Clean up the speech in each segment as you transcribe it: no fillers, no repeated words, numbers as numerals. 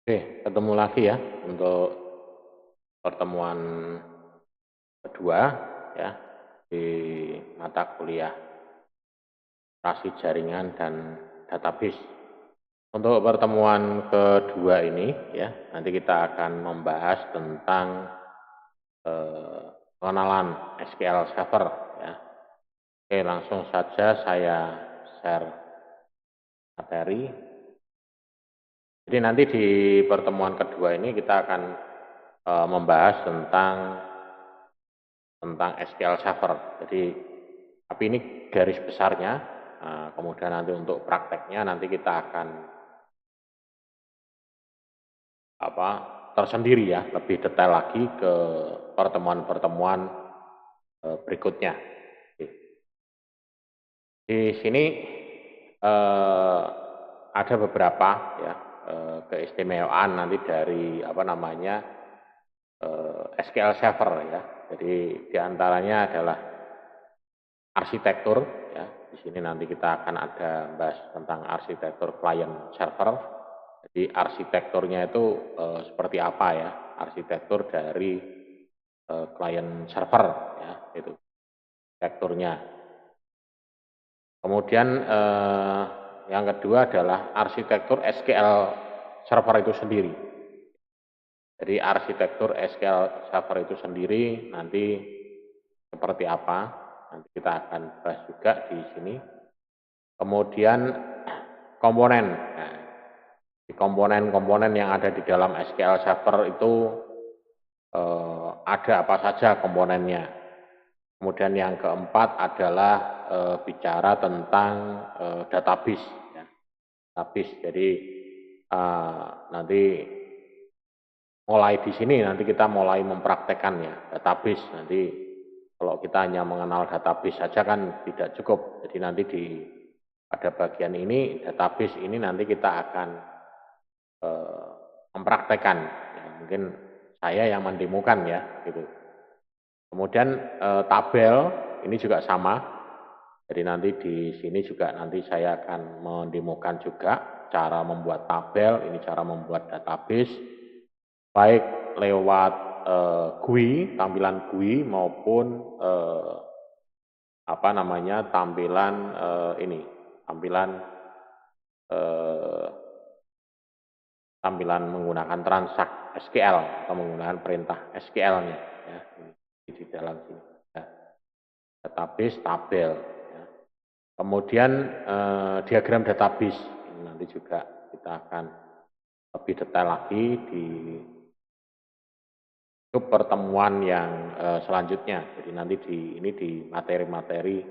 Oke, ketemu lagi ya untuk pertemuan kedua ya di mata kuliah operasi jaringan dan database. Untuk pertemuan kedua ini ya, nanti kita akan membahas tentang eh, pengenalan SQL Server ya. Oke, langsung saja saya share materi. Jadi nanti di pertemuan kedua ini kita akan membahas tentang SQL Server. Jadi, tapi ini garis besarnya. Kemudian nanti untuk prakteknya nanti kita akan tersendiri ya, lebih detail lagi ke pertemuan-pertemuan berikutnya. Di sini ada beberapa ya keistimewaan nanti dari SQL Server ya. Jadi diantaranya adalah arsitektur ya. Di sini nanti kita akan ada bahas tentang arsitektur client server. Jadi arsitekturnya itu seperti apa ya? Arsitektur dari client server ya, itu arsitekturnya. Kemudian yang kedua adalah arsitektur SQL server itu sendiri. Jadi arsitektur SQL server itu sendiri nanti seperti apa? Nanti kita akan bahas juga di sini. Kemudian komponen. Nah, komponen-komponen yang ada di dalam SQL Server itu ada apa saja komponennya. Kemudian yang keempat adalah bicara tentang database. Ya. Database. Jadi nanti mulai di sini nanti kita mulai mempraktekkan ya database. Nanti kalau kita hanya mengenal database saja kan tidak cukup. Jadi nanti pada bagian ini database ini nanti kita akan mempraktekkan. Ya, mungkin saya yang mendemokan ya gitu. Kemudian tabel ini juga sama. Jadi nanti di sini juga nanti saya akan mendemokan juga cara membuat tabel, ini cara membuat database baik lewat GUI, tampilan GUI maupun tampilan tampilan menggunakan transak SQL atau menggunakan perintah SQL-nya ya, di dalam sini. Ya. Database, tabel. Ya. Kemudian diagram database ini nanti juga kita akan lebih detail lagi di pertemuan yang selanjutnya. Jadi nanti di materi-materi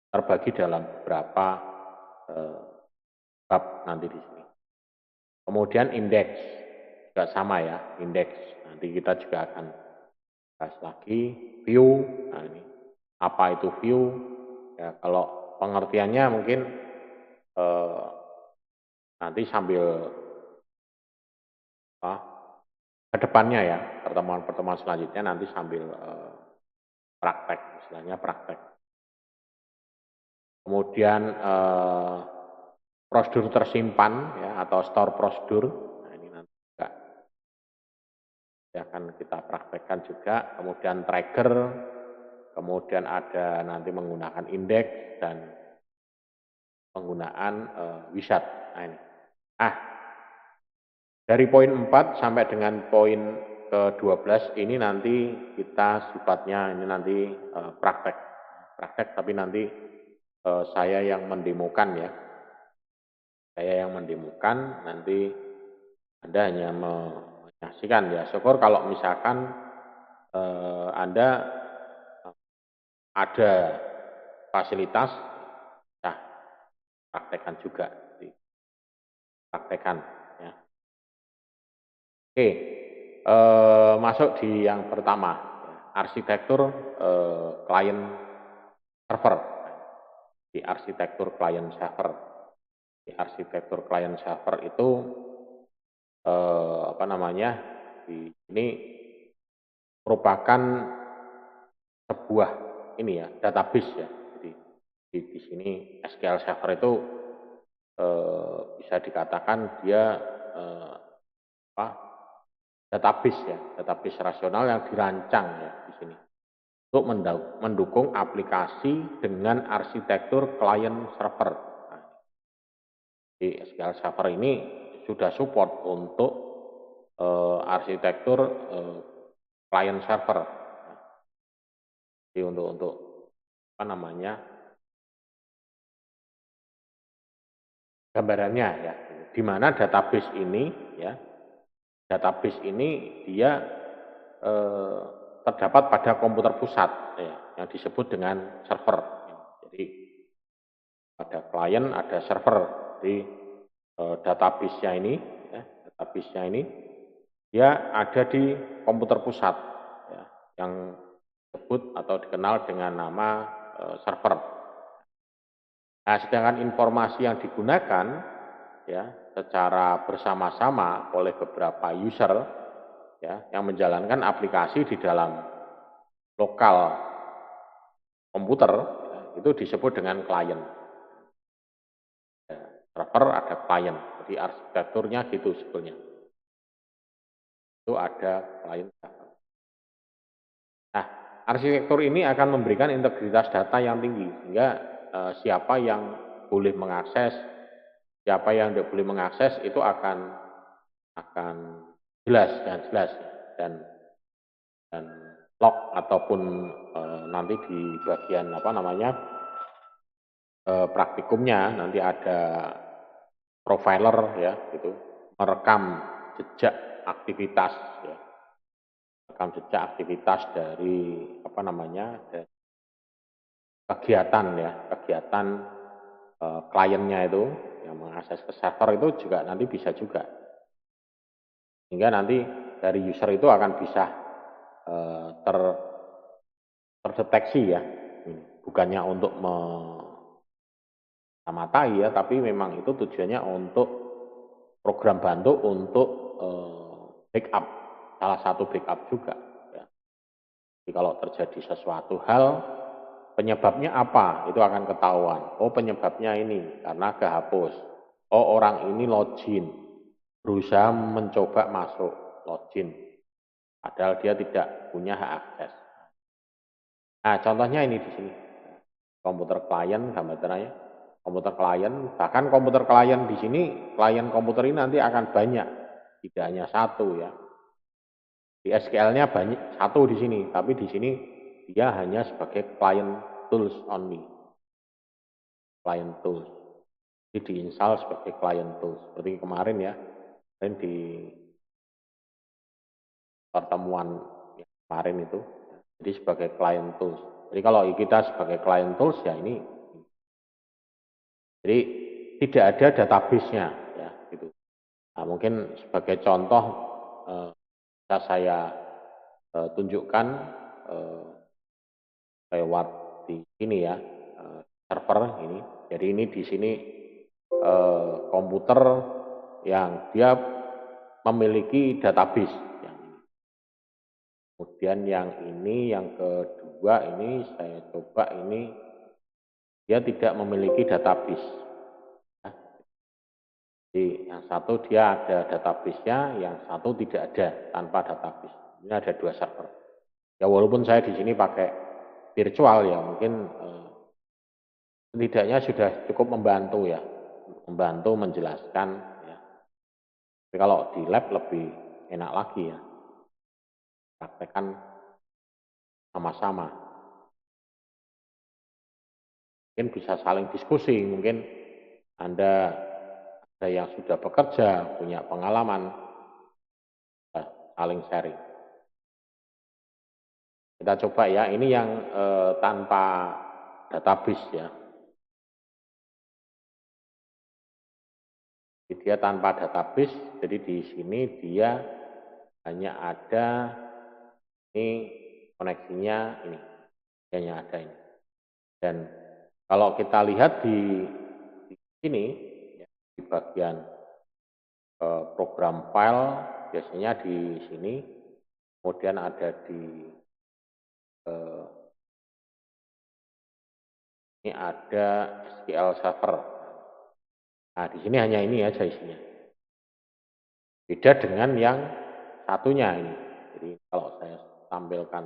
terbagi dalam beberapa bab nanti di sini. Kemudian indeks juga sama ya, indeks. Nanti kita juga akan bahas lagi view. Nah ini apa itu view? Ya kalau pengertiannya mungkin nanti sambil ke depannya ya, pertemuan-pertemuan selanjutnya nanti sambil praktek, istilahnya praktek. Kemudian prosedur tersimpan ya atau store prosedur. Nah, ini nanti juga akan kita praktekkan juga. Kemudian trigger, kemudian ada nanti menggunakan indeks dan penggunaan wizard. Nah, ini. Dari poin 4 sampai dengan poin ke-12 ini nanti kita sifatnya ini nanti praktek. Praktek tapi nanti saya yang mendemokan ya. Saya yang mendemokan, nanti Anda hanya menyaksikan ya. Syukur kalau misalkan Anda ada fasilitas, ya praktekkan juga. Praktekkan ya. Oke, masuk di yang pertama, arsitektur client server. Di arsitektur client server. Di arsitektur client server itu ini merupakan sebuah ini ya database ya. Jadi di sini SQL Server itu bisa dikatakan dia apa, database ya, database rasional yang dirancang ya di sini untuk mendukung aplikasi dengan arsitektur client server. Nah, di SQL Server ini sudah support untuk arsitektur client server. Jadi untuk apa namanya, gambarannya ya, di mana database ini ya, database ini dia terdapat pada komputer pusat ya, yang disebut dengan server. Jadi ada klien, ada server. Jadi database-nya ini, ya, database-nya ini dia ada di komputer pusat ya, yang disebut atau dikenal dengan nama server. Nah, sedangkan informasi yang digunakan ya secara bersama-sama oleh beberapa user ya yang menjalankan aplikasi di dalam lokal komputer ya, itu disebut dengan klien. Ya, server ada klien, jadi arsitekturnya gitu sebetulnya. Itu ada klien. Nah, arsitektur ini akan memberikan integritas data yang tinggi sehingga siapa yang boleh mengakses, siapa yang tidak boleh mengakses itu akan jelas dan log ataupun nanti di bagian apa namanya praktikumnya nanti ada profiler ya gitu merekam jejak aktivitas ya, rekam jejak aktivitas dari apa namanya dari kegiatan ya kegiatan kliennya itu yang mengakses ke server itu juga nanti bisa juga sehingga nanti dari user itu akan bisa terdeteksi ya, bukannya untuk mematai ya, tapi memang itu tujuannya untuk program bantu untuk backup, salah satu backup juga. Ya. Jadi kalau terjadi sesuatu hal, penyebabnya apa? Itu akan ketahuan. Oh penyebabnya ini karena kehapus. Oh orang ini login, berusaha mencoba masuk login, padahal dia tidak punya hak akses. Nah, contohnya ini di sini. Komputer klien gambarannya. Komputer klien, bahkan komputer klien di sini, klien komputer ini nanti akan banyak. Tidak hanya satu ya. Di SQL-nya banyak satu di sini, tapi di sini dia hanya sebagai client tools only. Client tools. Jadi diinstal sebagai client tools. Seperti kemarin ya, kemarin di pertemuan yang kemarin itu. Jadi sebagai client tools. Jadi kalau kita sebagai client tools ya ini, jadi tidak ada database-nya ya gitu. Nah, mungkin sebagai contoh bisa saya tunjukkan lewat di sini ya server ini. Jadi ini di sini komputer yang dia memiliki database. Yang ini. Kemudian yang ini yang kedua ini saya coba ini dia tidak memiliki database. Jadi yang satu dia ada database-nya, yang satu tidak ada tanpa database. Ini ada dua server. Ya walaupun saya di sini pakai virtual ya mungkin setidaknya sudah cukup membantu ya, membantu menjelaskan ya. Tapi kalau di lab lebih enak lagi ya, praktekkan sama-sama. Mungkin bisa saling diskusi, mungkin Anda ada yang sudah bekerja, punya pengalaman, saling sharing. Kita coba ya, ini yang tanpa database ya. Jadi dia tanpa database, jadi di sini dia hanya ada ini koneksinya ini, hanya ada ini. Dan kalau kita lihat di sini ya, di bagian program file biasanya di sini, kemudian ada di ini ada SQL Server. Nah, di sini hanya ini aja isinya. Beda dengan yang satunya ini. Jadi kalau saya tampilkan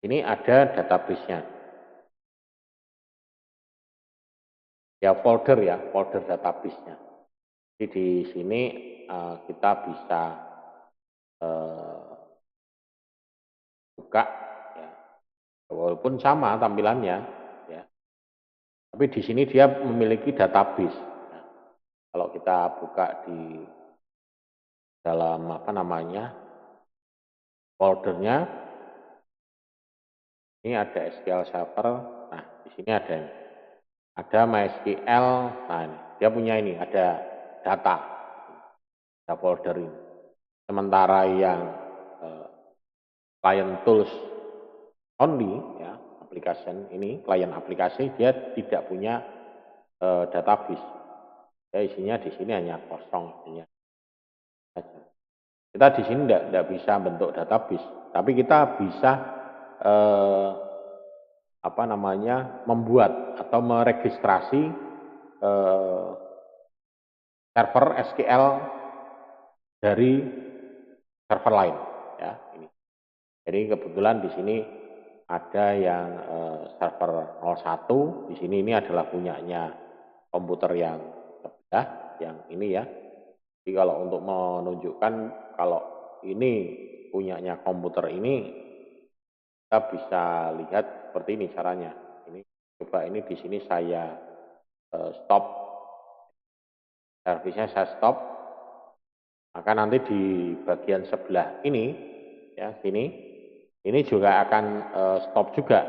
ini ada database-nya. Ya folder database-nya. Jadi di sini kita bisa buka, ya. Walaupun sama tampilannya, ya. Tapi di sini dia memiliki database. Nah, kalau kita buka di dalam apa namanya foldernya, ini ada SQL Server. Nah, di sini ada MySQL. Nah, ini, dia punya ini, ada data, ada folder ini. Sementara yang client tools only, ya, application ini, klien aplikasi, dia tidak punya database. Ya, isinya di sini hanya kosong. Kita di sini tidak bisa bentuk database, tapi kita bisa apa namanya membuat atau meregistrasi server SQL dari server lain, ya ini. Jadi kebetulan di sini ada yang server 01, di sini ini adalah punyanya komputer yang sebelah, yang ini ya. Jadi kalau untuk menunjukkan kalau ini punyanya komputer ini, kita bisa lihat seperti ini caranya. Ini coba ini di sini saya stop, servisnya saya stop, maka nanti di bagian sebelah ini, ya sini, ini juga akan stop juga.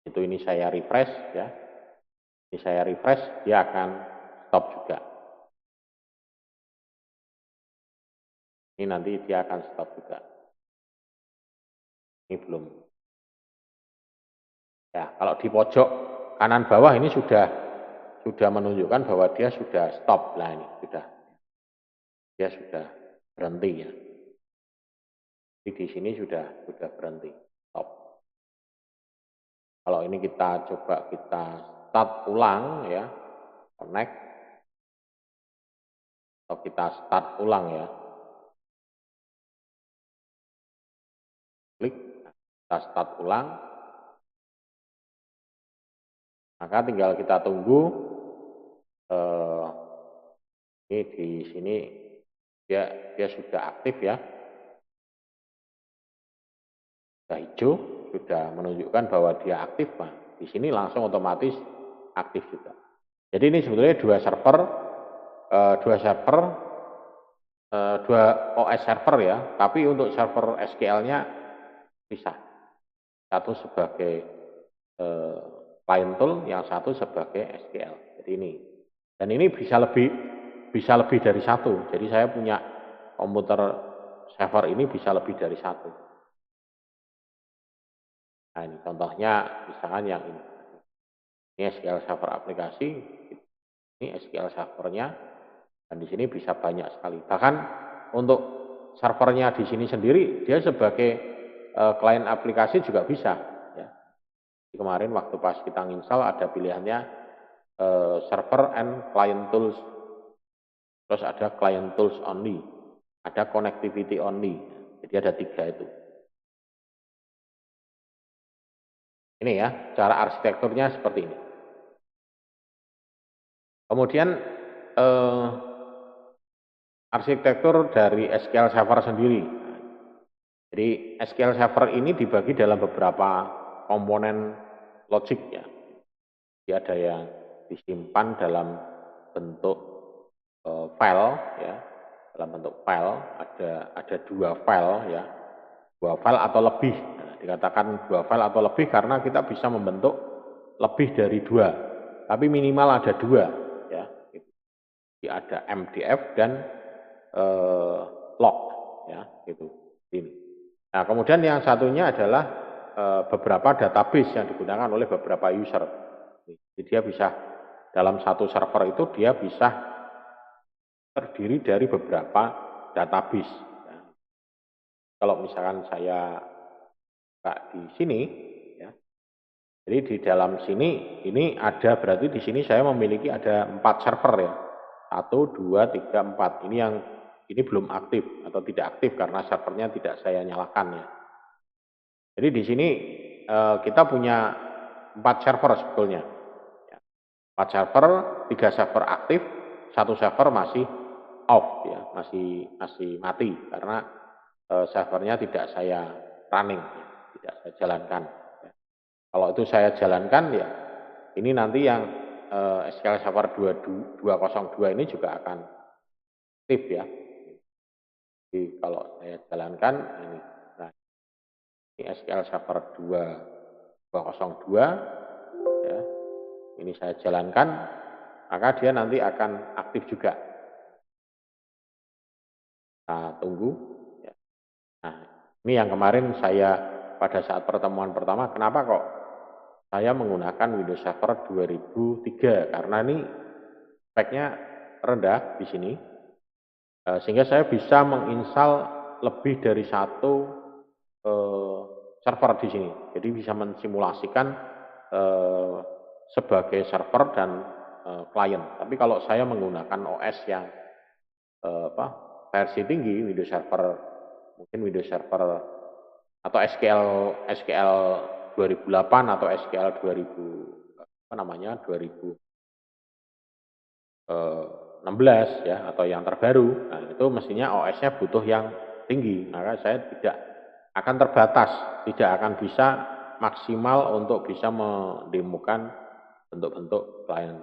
Itu ini saya refresh, ya. Ini saya refresh, dia akan stop juga. Ini nanti dia akan stop juga. Ini belum. Ya, kalau di pojok kanan bawah ini sudah menunjukkan bahwa dia sudah stop. Nah, ini dia sudah berhenti ya. Jadi di sini sudah berhenti, stop. Kalau ini kita coba kita start ulang ya, connect, atau kita start ulang ya. Klik, kita start ulang. Maka tinggal kita tunggu. Ini di sini dia sudah aktif ya. Sudah hijau, sudah menunjukkan bahwa dia aktif. Nah, di sini langsung otomatis aktif juga. Jadi ini sebetulnya dua OS server ya, tapi untuk server SQL-nya bisa. Satu sebagai client tool, yang satu sebagai SQL. Jadi ini. Dan ini bisa lebih dari satu. Jadi saya punya komputer server ini bisa lebih dari satu. Nah, ini contohnya misalkan yang ini. Ini SQL server aplikasi, ini SQL servernya, dan di sini bisa banyak sekali. Bahkan untuk servernya di sini sendiri, dia sebagai klien aplikasi juga bisa. Ya. Kemarin waktu pas kita install ada pilihannya server and client tools, terus ada client tools only, ada connectivity only. Jadi ada 3 itu. Ini ya, cara arsitekturnya seperti ini. Kemudian arsitektur dari SQL Server sendiri. Jadi SQL Server ini dibagi dalam beberapa komponen logik ya. Jadi ada yang disimpan dalam bentuk file ya. Dalam bentuk file ada 2 file ya. 2 file atau lebih. Nah, dikatakan 2 file atau lebih karena kita bisa membentuk lebih dari 2. Tapi minimal ada 2 ya. Jadi ada MDF dan log ya gitu ini. Nah kemudian yang satunya adalah beberapa database yang digunakan oleh beberapa user. Jadi dia bisa dalam satu server itu dia bisa terdiri dari beberapa database. Ya. Kalau misalkan saya buka di sini ya, Jadi di dalam sini ini ada berarti di sini saya memiliki ada 4 server ya. 1, 2, 3, 4. Ini belum aktif atau tidak aktif karena servernya tidak saya nyalakan ya. Jadi di sini kita punya 4 server sebetulnya. 4 server, 3 server aktif, 1 server masih off ya, masih mati karena servernya tidak saya running, ya, tidak saya jalankan. Ya. Kalau itu saya jalankan ya, ini nanti yang SQL Server 202 ini juga akan aktif ya. Jadi kalau saya jalankan ini, nah ini SQL Server 202 ya, ini saya jalankan, maka dia nanti akan aktif juga. Kita tunggu. Ya. Nah, ini yang kemarin saya pada saat pertemuan pertama, kenapa kok saya menggunakan Windows Server 2003? Karena ini speknya rendah di sini, sehingga saya bisa menginstal lebih dari satu server di sini. Jadi bisa mensimulasikan sebagai server dan klien. Tapi kalau saya menggunakan OS yang versi tinggi, Windows Server, mungkin Windows Server atau SQL 2008 atau SQL 2016 ya, atau yang terbaru. Nah, itu mestinya OS-nya butuh yang tinggi, maka saya tidak akan terbatas, tidak akan bisa maksimal untuk bisa mendemokan bentuk-bentuk client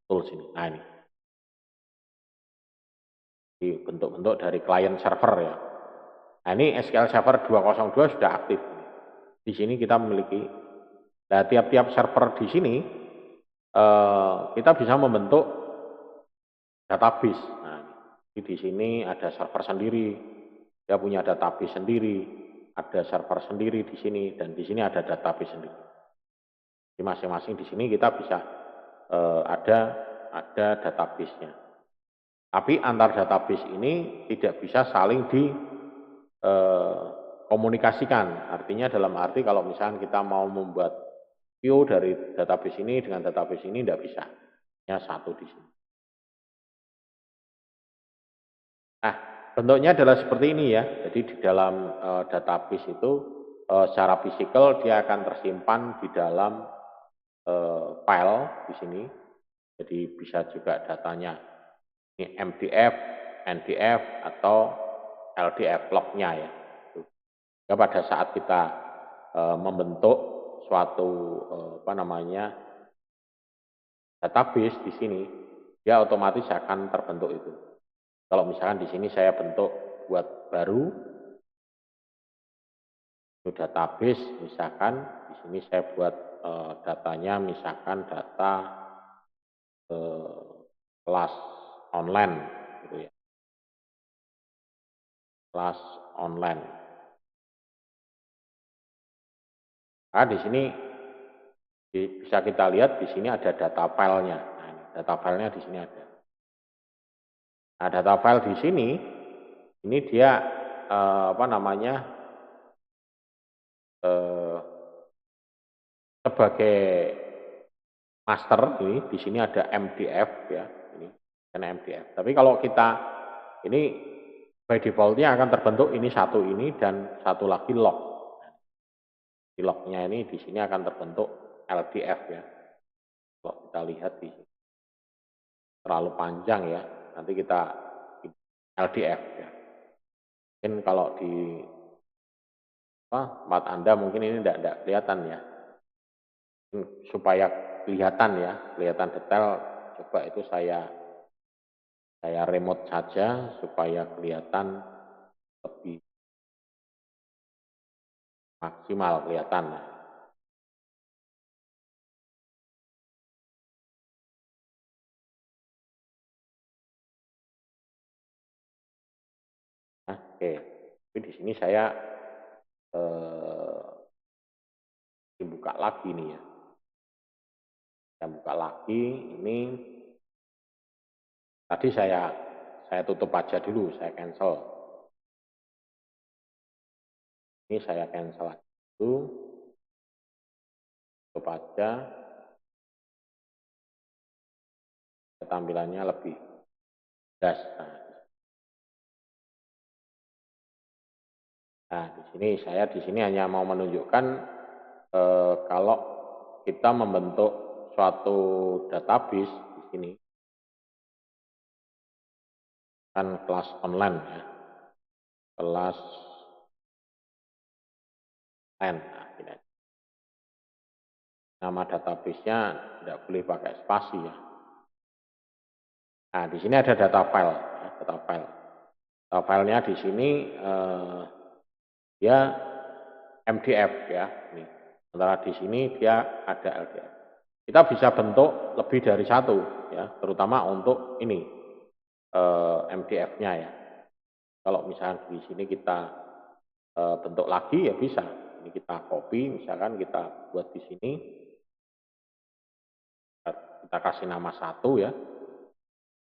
tools ini. Nah, ini di bentuk-bentuk dari client server ya. Nah, ini SQL Server 202 sudah aktif. Di sini kita memiliki, nah tiap-tiap server di sini kita bisa membentuk database. Nah, di sini ada server sendiri, dia punya database sendiri, ada server sendiri di sini, dan di sini ada database sendiri. Di masing-masing di sini kita bisa ada database-nya. Tapi antar database ini tidak bisa saling dikomunikasikan. Artinya dalam arti kalau misalnya kita mau membuat view dari database ini dengan database ini tidak bisa. Hanya satu di sini. Nah, bentuknya adalah seperti ini ya. Jadi di dalam database itu secara fisikal dia akan tersimpan di dalam file di sini. Jadi bisa juga datanya ini MDF, NDF atau LDF lognya ya. Ya, pada saat kita membentuk suatu database di sini, dia otomatis akan terbentuk itu. Kalau misalkan di sini saya bentuk buat baru, itu database, misalkan di sini saya buat datanya, misalkan data kelas online, gitu ya, kelas online. Nah, di sini bisa kita lihat di sini ada data filenya. Nah, data filenya di sini ada. Nah, data file di sini, ini dia sebagai master ini di sini ada MDF ya, ini karena MDF. Tapi kalau kita ini by defaultnya akan terbentuk ini satu ini dan satu lagi log. Di lognya ini di sini akan terbentuk LDF ya. Kalau kita lihat di sini terlalu panjang ya, nanti kita LDF ya. Mungkin kalau di tempat Anda mungkin ini tidak kelihatan ya. Supaya kelihatan ya, kelihatan detail, coba itu saya remote saja supaya kelihatan lebih maksimal kelihatan. Nah, oke, tapi di sini saya dibuka lagi nih ya. Saya buka lagi, ini tadi saya tutup aja dulu, saya cancel. Ini saya cancel dulu. tutup aja, tampilannya lebih jelas. Nah, di sini hanya mau menunjukkan kalau kita membentuk suatu database di sini kan kelas online ya, kelas N. Nah, ini. Nama database-nya tidak boleh pakai spasi ya. Nah, di sini ada data file, ya, data file. Data filenya di sini dia MDF ya. Ini. Sementara di sini dia ada LDF. Kita bisa bentuk lebih dari satu ya, terutama untuk ini MDF-nya ya. Kalau misalnya di sini kita bentuk lagi ya bisa. Ini kita copy, misalkan kita buat di sini, kita kasih nama satu ya.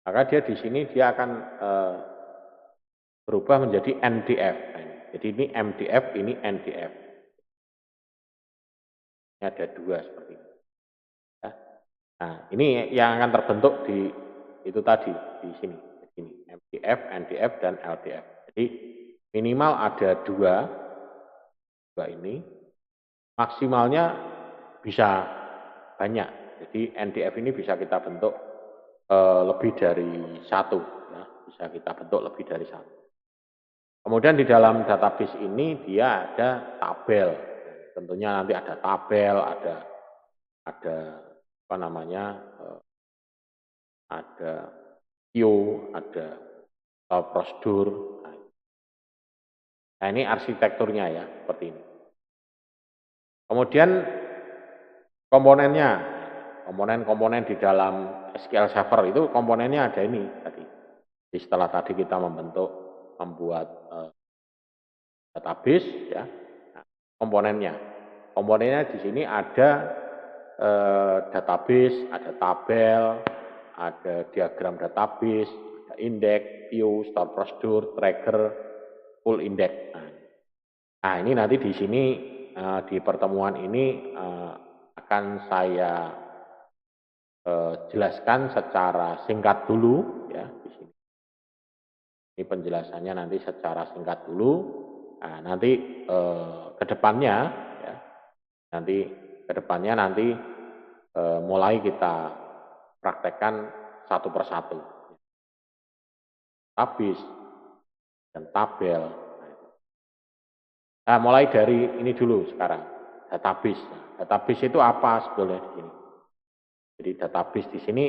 Maka dia di sini dia akan berubah menjadi NDF. Jadi ini MDF, ini NDF. Ini ada dua seperti ini. Ya. Nah, ini yang akan terbentuk di itu tadi di sini. Ini MDF, NDF dan LDF. Jadi minimal ada dua ini. Maksimalnya bisa banyak. Jadi NDF ini bisa kita bentuk lebih dari satu. Ya. Bisa kita bentuk lebih dari satu. Kemudian di dalam database ini dia ada tabel. Tentunya nanti ada tabel, ada apa namanya, ada view, ada prosedur. Nah ini arsitekturnya ya seperti ini. Kemudian komponennya, komponen-komponen di dalam SQL Server itu komponennya ada ini tadi. Jadi setelah tadi kita membuat database ya, nah, komponennya di sini ada database, ada tabel, ada diagram database, ada index, view, store procedure, tracker, full index. Nah ini nanti di sini di pertemuan ini akan saya jelaskan secara singkat dulu ya di sini. Ini penjelasannya nanti secara singkat dulu. Nah, nanti ke depannya ya, nanti mulai kita praktekkan satu persatu. Database dan tabel. Nah, mulai dari ini dulu sekarang. Database. Database itu apa sebetulnya di sini? Jadi database di sini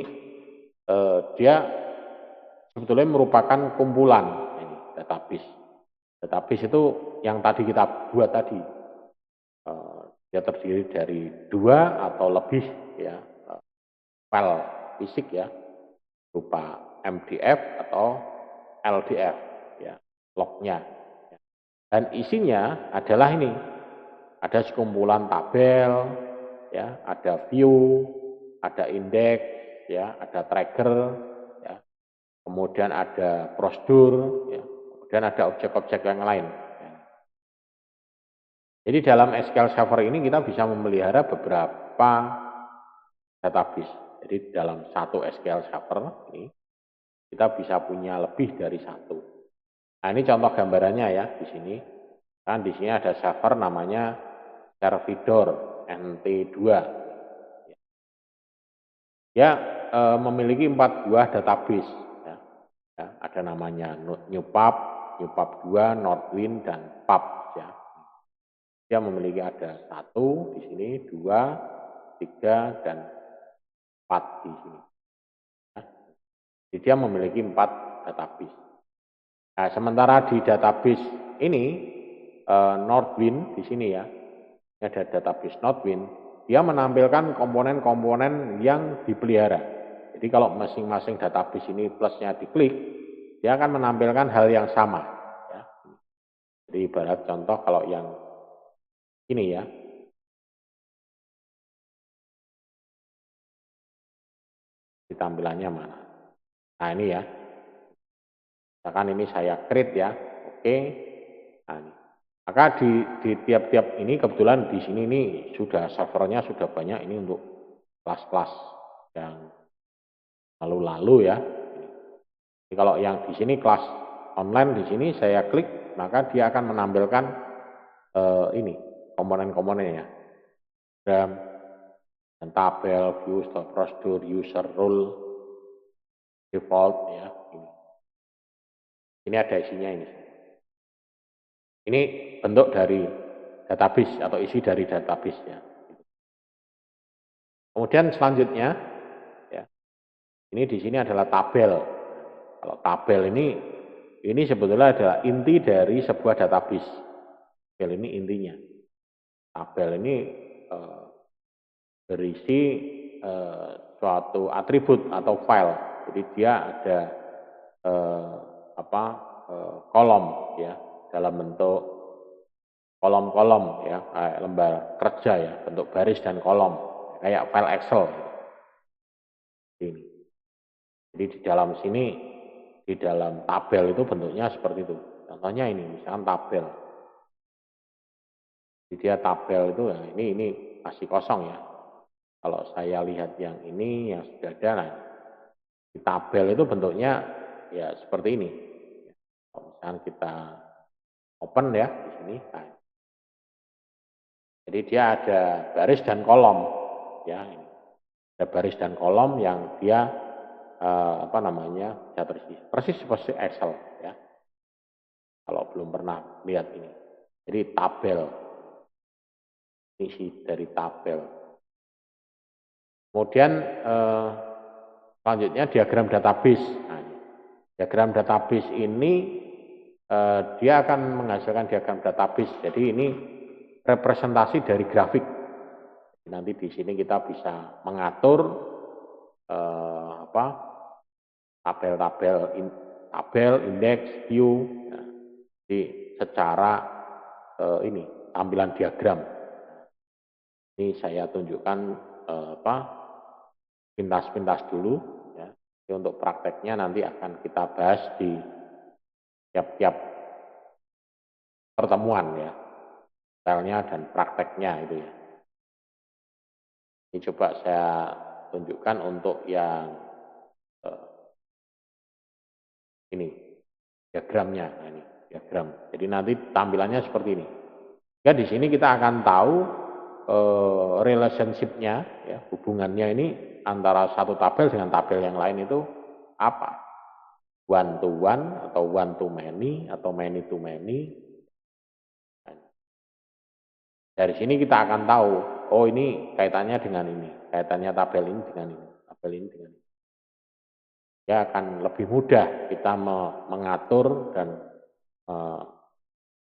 dia sebetulnya merupakan kumpulan ini database. Database itu yang tadi kita buat tadi. Dia terdiri dari dua atau lebih ya file fisik ya berupa MDF atau LDF ya lognya. Dan isinya adalah ini, ada sekumpulan tabel, ya, ada view, ada indeks, ya, ada tracker, ya, kemudian ada prosedur, ya, kemudian ada objek-objek yang lain. Ya. Jadi dalam SQL Server ini kita bisa memelihara beberapa database. Jadi dalam satu SQL Server ini kita bisa punya lebih dari satu. Nah ini contoh gambarannya ya di sini. Kan di sini ada server namanya Servidor NT2. Dia memiliki 4 buah database. Ya. Ya, ada namanya NewPub, NewPub 2, Northwind, dan Pub. Ya. Dia memiliki ada 1 di sini, 2, 3, dan 4 di sini. Ya. Jadi dia memiliki 4 database. Nah, sementara di database ini Northwind di sini ya, ini ada database Northwind, dia menampilkan komponen-komponen yang dipelihara. Jadi kalau masing-masing database ini plusnya diklik, dia akan menampilkan hal yang sama. Ya. Jadi ibarat contoh kalau yang ini ya, di tampilannya mana? Nah ini ya, misalkan ini saya create ya, oke. Nah, ini. Maka di tiap-tiap ini kebetulan di sini ini sudah servernya sudah banyak ini untuk kelas-kelas yang lalu-lalu ya. Jadi kalau yang di sini kelas online di sini saya klik maka dia akan menampilkan ini komponen-komponennya, diagram dan tabel, view, stock procedure, user rule, default ya. Ini ada isinya ini. Ini bentuk dari database atau isi dari database ya. Kemudian selanjutnya ya, ini di sini adalah tabel. Kalau tabel ini sebetulnya adalah inti dari sebuah database. Tabel ini intinya. Tabel ini berisi suatu atribut atau file. Jadi dia ada kolom ya dalam bentuk kolom-kolom ya, kayak lembar kerja ya, bentuk baris dan kolom kayak file Excel. Ini. Jadi di dalam sini, di dalam tabel itu bentuknya seperti itu. Contohnya ini, misalkan tabel. Jadi dia tabel itu ya, ini masih kosong ya. Kalau saya lihat yang ini yang sudah ada, nah, di tabel itu bentuknya ya seperti ini. Kalau misalkan kita open ya di sini, nah, jadi dia ada baris dan kolom ya. Ada baris dan kolom yang dia ya persis seperti Excel ya. Kalau belum pernah lihat ini. Jadi tabel. Isi dari tabel. Kemudian selanjutnya diagram database. Nah, diagram database ini dia akan menghasilkan diagram database. Jadi ini representasi dari grafik. Nanti di sini kita bisa mengatur tabel, indeks, view. Nah, jadi secara ini tampilan diagram. Ini saya tunjukkan pintas-pintas dulu ya. Jadi untuk prakteknya nanti akan kita bahas di tiap-tiap pertemuan ya, detailnya dan prakteknya itu ya. Ini coba saya tunjukkan untuk yang ini diagramnya. Nah, ini diagram. Jadi nanti tampilannya seperti ini. Ya di sini kita akan tahu relationship-nya ya, hubungannya ini antara satu tabel dengan tabel yang lain itu apa? One to one atau one to many atau many to many. Dari sini kita akan tahu, oh ini kaitannya dengan ini, kaitannya tabel ini dengan ini, tabel ini dengan ini. Ya akan lebih mudah kita mengatur dan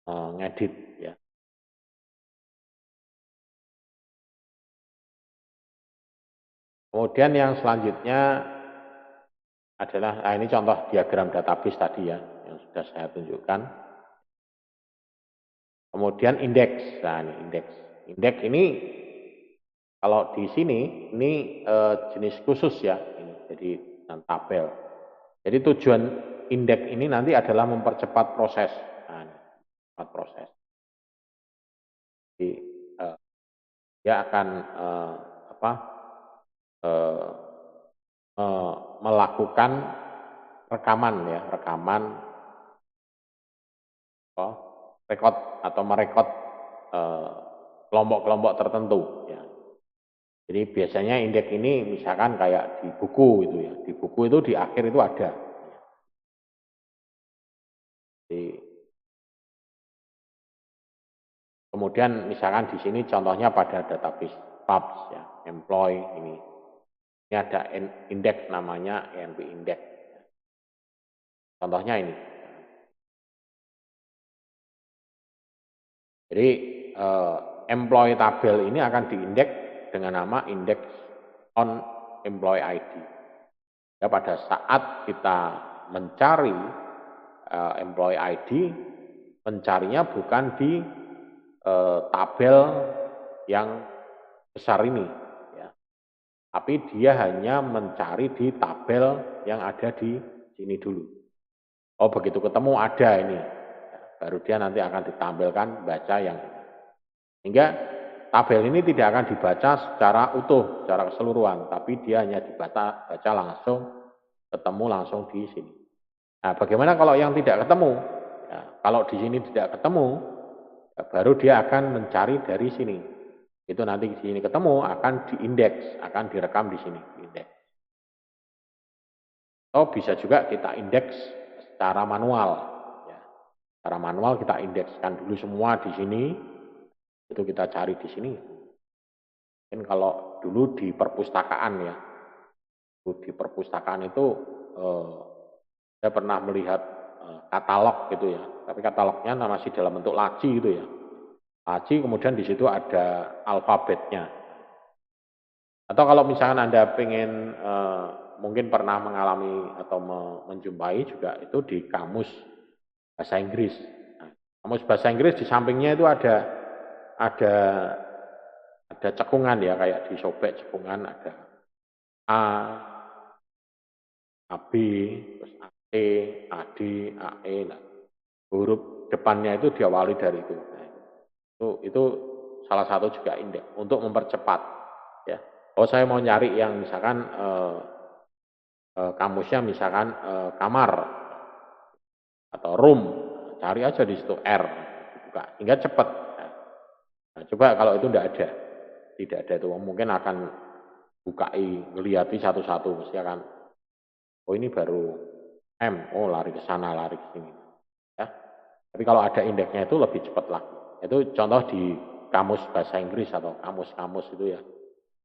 mengedit ya. Kemudian yang selanjutnya adalah, nah ini contoh diagram database tadi ya, yang sudah saya tunjukkan. Kemudian indeks, nah ini indeks. Indeks ini kalau di sini ini jenis khusus ya, ini jadi tabel. Jadi tujuan indeks ini nanti adalah mempercepat proses, nah, ini, mempercepat proses. Jadi dia akan melakukan rekaman ya, rekod atau merekod kelompok-kelompok tertentu ya. Jadi biasanya indeks ini misalkan kayak di buku itu ya, di buku itu di akhir itu ada. Jadi, kemudian misalkan di sini contohnya pada database PUBS ya, employee ini. Ini ada indeks namanya ENP index. Contohnya ini. Jadi employee tabel ini akan diindeks dengan nama index on employee ID. Ya, pada saat kita mencari employee ID, mencarinya bukan di tabel yang besar ini, ya. Tapi dia hanya mencari di tabel yang ada di sini dulu. Oh begitu ketemu ada ini, baru dia nanti akan ditampilkan baca yang ini. Sehingga tabel ini tidak akan dibaca secara utuh, secara keseluruhan, tapi dia hanya baca langsung, ketemu langsung di sini. Nah, bagaimana kalau yang tidak ketemu? Ya, kalau di sini tidak ketemu, ya baru dia akan mencari dari sini. Itu nanti di sini ketemu akan diindeks, akan direkam di sini, diindeks. Atau bisa juga kita indeks secara manual. Ya. Secara manual kita indekskan dulu semua di sini, itu kita cari di sini. Mungkin kalau dulu di perpustakaan ya, di perpustakaan itu saya pernah melihat katalog gitu ya, tapi katalognya masih dalam bentuk laci gitu ya. Laci kemudian di situ ada alfabetnya. Atau kalau misalkan Anda pengen mungkin pernah mengalami atau menjumpai juga itu di kamus bahasa Inggris. Nah, kamus bahasa Inggris di sampingnya itu ada cekungan ya, kayak disobek cekungan, ada A, AB, terus AT, AD, AE. Nah, huruf depannya itu diawali dari itu. Nah, itu salah satu juga indeks untuk mempercepat. Ya. Kalau saya mau nyari yang misalkan kamusnya misalkan kamar atau room, cari aja di situ R, dibuka, hingga cepat. Nah, coba kalau itu tidak ada itu, mungkin akan bukai, ngelihati satu-satu, mesti akan, oh ini baru M, oh lari ke sana, lari ke sini. Ya. Tapi kalau ada indeksnya itu lebih cepat lagi. Itu contoh di kamus bahasa Inggris atau kamus-kamus itu ya,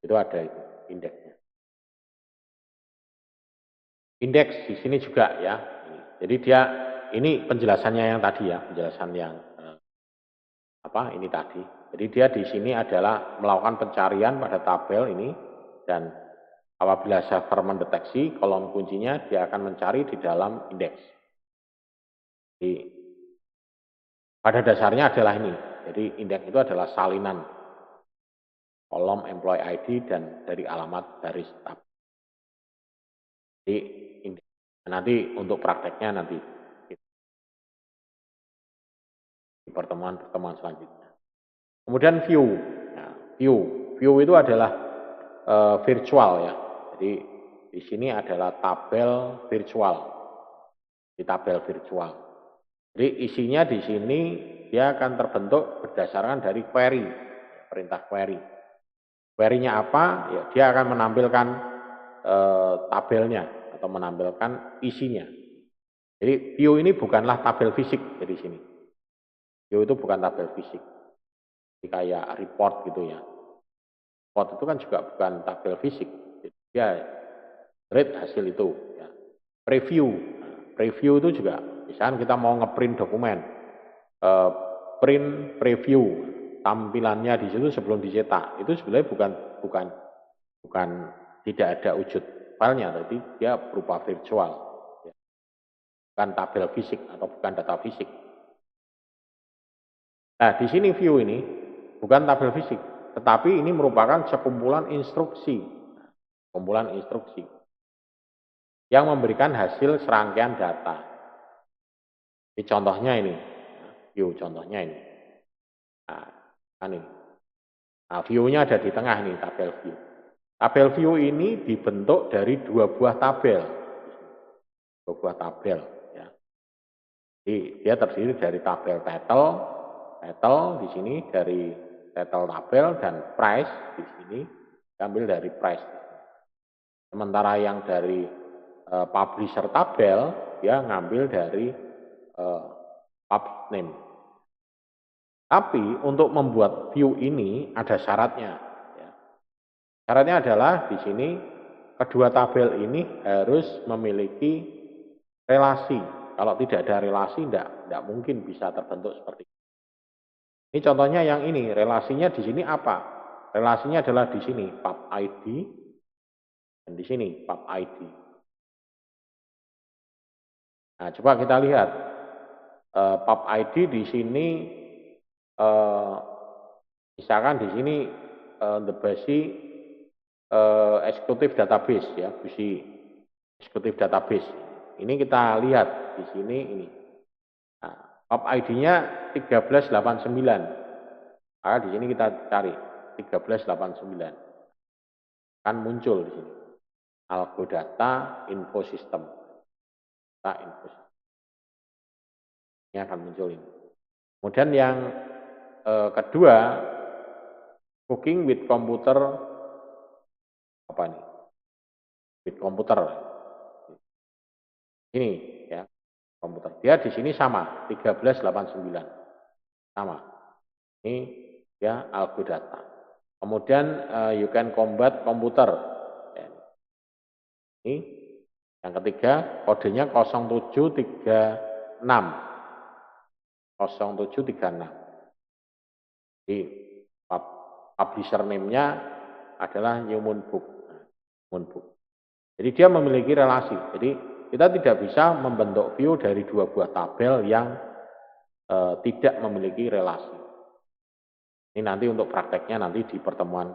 itu ada itu indeksnya. Indeks di sini juga ya. Jadi dia ini penjelasannya yang tadi ya, penjelasan yang ini tadi. Jadi dia di sini adalah melakukan pencarian pada tabel ini, dan apabila server mendeteksi kolom kuncinya, dia akan mencari di dalam indeks. Jadi pada dasarnya adalah ini. Jadi indeks itu adalah salinan kolom employee ID dan dari alamat baris tab. Jadi nanti untuk prakteknya nanti di pertemuan selanjutnya. Kemudian view. Nah, view itu adalah virtual ya. Jadi di sini adalah tabel virtual. Di tabel virtual. Jadi isinya di sini dia akan terbentuk berdasarkan dari query, perintah query. Query-nya apa? Ya, dia akan menampilkan tabelnya atau menampilkan isinya. Jadi view ini bukanlah tabel fisik di sini. View itu bukan tabel fisik. Jadi kayak report gitu ya. Report itu kan juga bukan tabel fisik. Jadi dia read hasil itu. Ya. Preview. Nah, preview itu juga, misalkan kita mau ngeprint dokumen, print preview, tampilannya di situ sebelum dicetak, itu sebenarnya bukan tidak ada wujud filenya, tapi dia berupa virtual, ya. Bukan tabel fisik atau bukan data fisik. Nah, di sini view ini bukan tabel fisik, tetapi ini merupakan sekumpulan instruksi, yang memberikan hasil serangkaian data. Ini contohnya ini, view contohnya ini. Nah, ini. Nah, view-nya ada di tengah nih, tabel view. Tabel view ini dibentuk dari dua buah tabel. Ya. Jadi dia terdiri dari tabel title di sini dari title tabel, dan price di sini diambil dari price. Sementara yang dari publisher tabel dia ngambil dari public name. Tapi untuk membuat view ini ada syaratnya. Ya. Syaratnya adalah di sini kedua tabel ini harus memiliki relasi. Kalau tidak ada relasi, tidak mungkin bisa terbentuk seperti ini. Ini contohnya yang ini, relasinya di sini apa? Relasinya adalah di sini pub ID dan di sini pub ID. Nah, coba kita lihat pub ID di sini, misalkan di sini the basic executive database ya, BUSI executive database. Ini kita lihat di sini ini. Nah, Pub ID-nya 1389. Maka di sini kita cari 1389. Kan muncul di sini. Algodata Info System. Data Info System. Ini akan muncul ini. Kemudian yang kedua, Cooking with Computer, apa ini? With Computer. Ini ya, komputer. Dia di sini sama, 1389. Sama. Ini ya Algodata. Kemudian You Can Combat Computer. Ya. Ini yang ketiga, kodenya 0736. 0736. Jadi publisher name-nya adalah New Moon Book. Jadi dia memiliki relasi. Jadi kita tidak bisa membentuk view dari dua buah tabel yang tidak memiliki relasi. Ini nanti untuk prakteknya nanti di pertemuan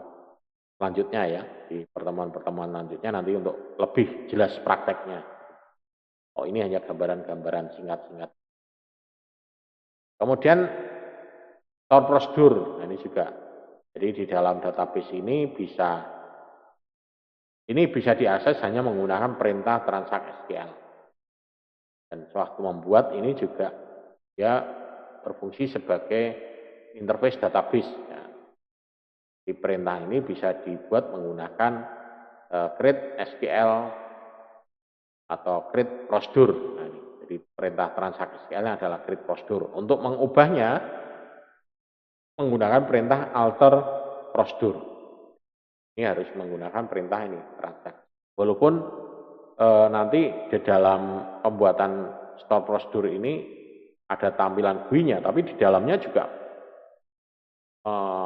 selanjutnya ya. Di pertemuan-pertemuan selanjutnya nanti untuk lebih jelas prakteknya. Oh, ini hanya gambaran-gambaran singkat-singkat. Kemudian store prosedur, nah ini juga. Jadi di dalam database ini bisa diakses hanya menggunakan perintah transact SQL. Dan sewaktu membuat ini juga dia berfungsi sebagai interface database. Ya. Di perintah ini bisa dibuat menggunakan create SQL atau create prosedur. Nah, ini. Jadi perintah transact SQL adalah create prosedur. Untuk mengubahnya menggunakan perintah alter prosedur. Ini harus menggunakan perintah ini transact. Walaupun nanti di dalam pembuatan store prosedur ini ada tampilan GUI-nya, tapi di dalamnya juga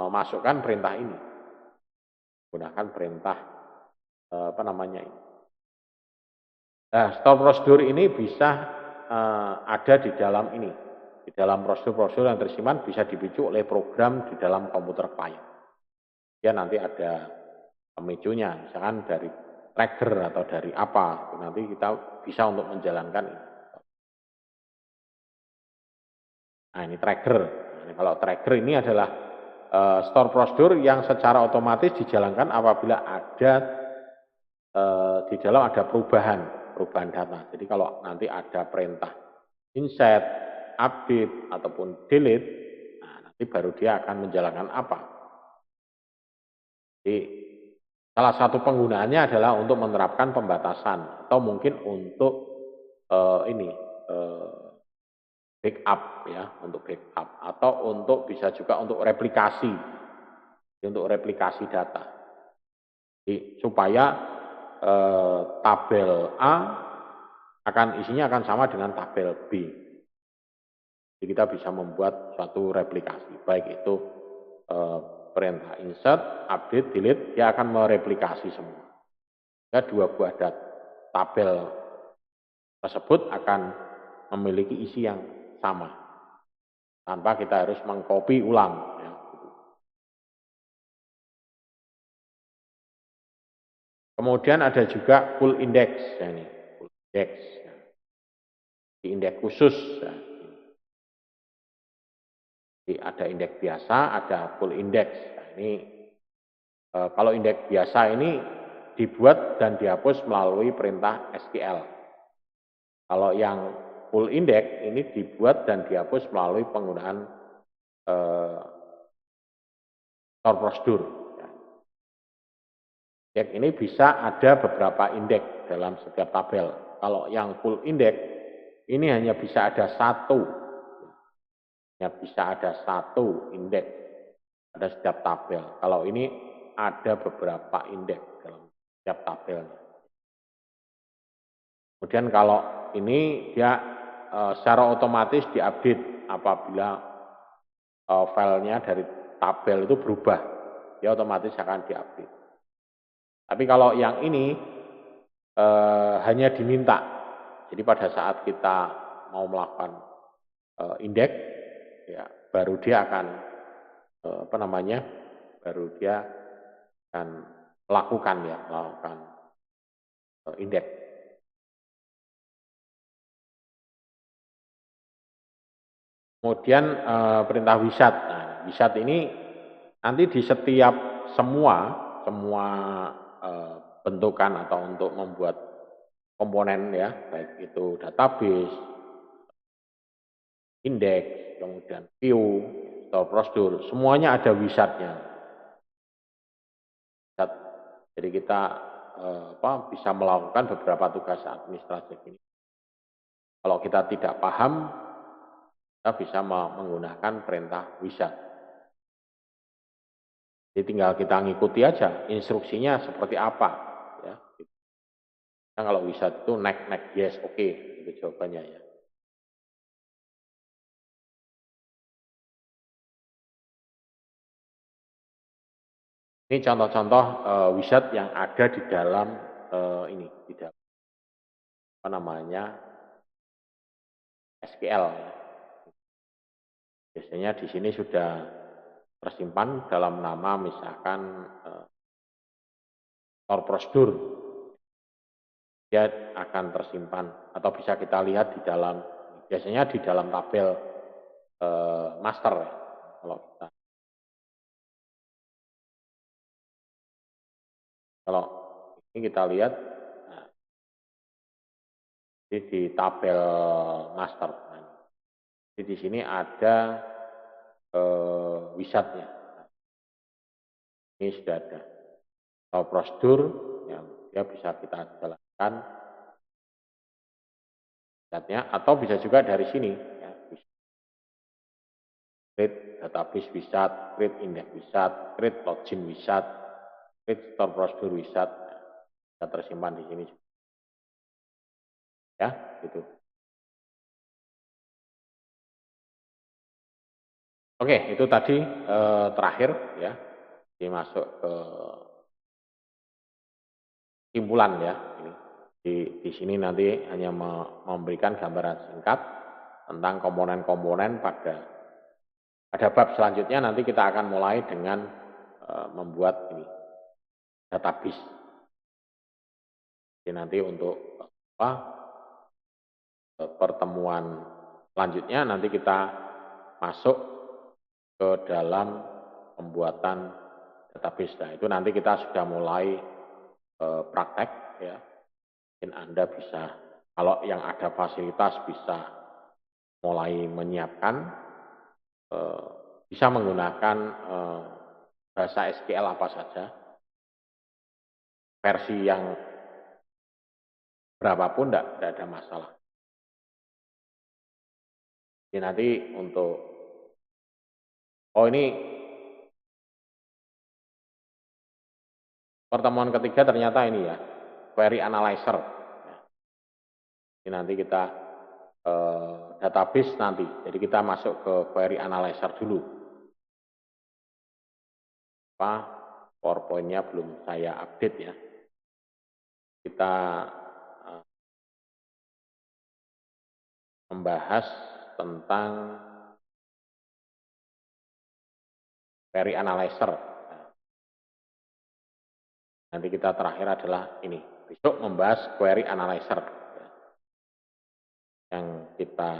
masukkan perintah ini. Gunakan perintah apa namanya ini. Nah, store prosedur ini bisa ada di dalam ini. Di dalam prosedur-prosedur yang tersimpan bisa dipicu oleh program di dalam komputer klien. Ya nanti ada pemicunya, misalkan dari trigger atau dari apa, nanti kita bisa untuk menjalankan ini. Nah ini trigger. Nah, kalau trigger ini adalah store prosedur yang secara otomatis dijalankan apabila ada di dalam ada perubahan data. Jadi kalau nanti ada perintah insert, update ataupun delete, nah nanti baru dia akan menjalankan apa. Jadi salah satu penggunaannya adalah untuk menerapkan pembatasan atau mungkin untuk backup ya, untuk backup atau untuk bisa juga untuk replikasi data. Jadi, supaya tabel A isinya akan sama dengan tabel B. Jadi kita bisa membuat suatu replikasi, baik itu perintah insert, update, delete, dia akan mereplikasi semua. Ya, dua buah tabel tersebut akan memiliki isi yang sama, tanpa kita harus mengcopy ulang. Ya. Kemudian ada juga full index, ya ini, full index, ya. Di indeks khusus. Ya. Jadi ada indeks biasa, ada full index. Nah, ini kalau indeks biasa ini dibuat dan dihapus melalui perintah SQL. Kalau yang full index ini dibuat dan dihapus melalui penggunaan store prosedur. Indeks ini bisa ada beberapa indeks dalam setiap tabel. Kalau yang full indeks ini hanya bisa ada satu. Hanya bisa ada satu indeks pada setiap tabel. Kalau ini ada beberapa indeks dalam setiap tabel. Kemudian kalau ini dia secara otomatis diupdate apabila filenya dari tabel itu berubah, dia otomatis akan diupdate. Tapi kalau yang ini hanya diminta. Jadi pada saat kita mau melakukan indeks, ya baru dia akan baru dia akan melakukan indeks. Kemudian perintah wisat. Nah, wisat ini nanti di setiap semua bentukan atau untuk membuat komponen ya, baik itu database, indeks, kemudian view, store prosedur, semuanya ada wisatnya. Jadi kita bisa melakukan beberapa tugas administratif ini. Kalau kita tidak paham, kita bisa menggunakan perintah wisat. Jadi tinggal kita ngikuti aja instruksinya seperti apa. Ya. Nah, kalau wisat itu next, yes, oke, itu jawabannya ya. Ini contoh-contoh wisat yang ada di dalam ini, di dalam apa namanya SQL. Ya. Biasanya di sini sudah tersimpan dalam nama misalkan store prosedur. Dia akan tersimpan atau bisa kita lihat di dalam, biasanya di dalam tabel master ya. Kalau ini kita lihat nah, di tabel master. Jadi di sini ada wisatnya. Ini sudah ada prosedur yang dia bisa kita jalankan wisatnya, atau bisa juga dari sini ya. Create database wisat, create index wisat, create login wisat, create store prosedur wisat, bisa tersimpan di sini ya, gitu. Oke, itu tadi terakhir ya, dimasuk ke simpulan ya. Ini di sini nanti hanya memberikan gambaran singkat tentang komponen-komponen pada bab selanjutnya. Nanti kita akan mulai dengan membuat ini database. Jadi nanti untuk pertemuan selanjutnya nanti kita masuk ke dalam pembuatan database. Nah, itu nanti kita sudah mulai praktek ya. Mungkin Anda bisa, kalau yang ada fasilitas bisa mulai menyiapkan, bisa menggunakan bahasa SQL apa saja, versi yang berapapun tidak ada masalah. Jadi nanti untuk, ini pertemuan ketiga ternyata ini ya, query analyzer. Ini nanti kita database nanti, jadi kita masuk ke query analyzer dulu. PowerPoint-nya belum saya update ya. Kita membahas tentang query analyzer. Nanti kita terakhir adalah ini, besok membahas query analyzer. Yang kita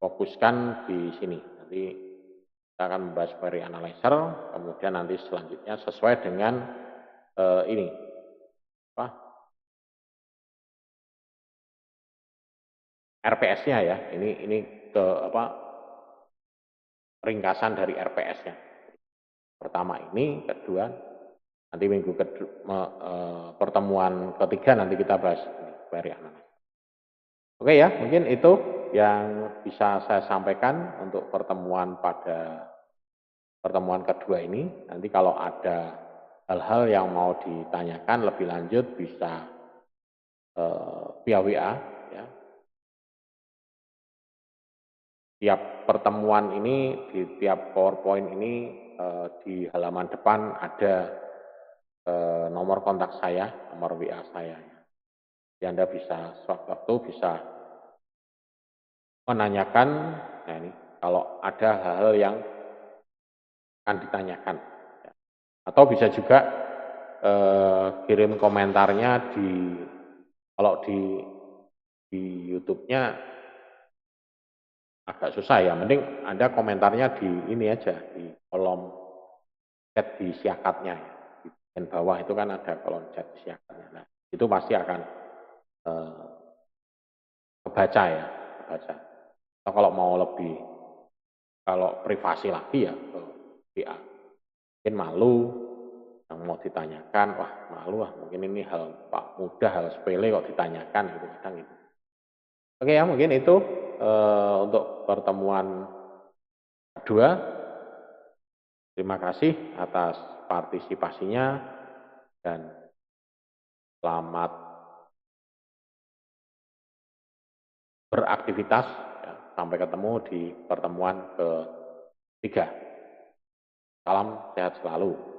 fokuskan di sini. Nanti kita akan membahas query analyzer, kemudian nanti selanjutnya sesuai dengan ini, RPS-nya ya. Ini ke ringkasan dari RPS-nya. Pertama ini, kedua, nanti minggu kedua, pertemuan ketiga nanti kita bahas query analyzer. Oke ya, mungkin itu yang bisa saya sampaikan untuk pertemuan kedua ini. Nanti kalau ada hal-hal yang mau ditanyakan lebih lanjut bisa via WA ya. Tiap pertemuan ini, di tiap PowerPoint ini di halaman depan ada nomor kontak saya, nomor WA saya. Jadi Anda bisa sewaktu-waktu bisa menanyakan, nah ini kalau ada hal-hal yang akan ditanyakan. Atau bisa juga kirim komentarnya kalau di YouTube-nya agak susah ya. Mending Anda komentarnya di ini aja, di kolom chat di siakatnya ya. Di bagian bawah itu kan ada kolom chat di siakatnya. Nah, itu pasti akan eh, kebaca ya, kebaca. Atau kalau mau lebih, kalau privasi lagi ya ke WA. Mungkin malu yang mau ditanyakan, wah malu ah, mungkin ini hal pak mudah, hal sepele kok ditanyakan gitu kadang gitu. Oke ya, mungkin itu untuk pertemuan kedua. Terima kasih atas partisipasinya dan selamat beraktivitas. Ya. Sampai ketemu di pertemuan ketiga. Salam sehat selalu.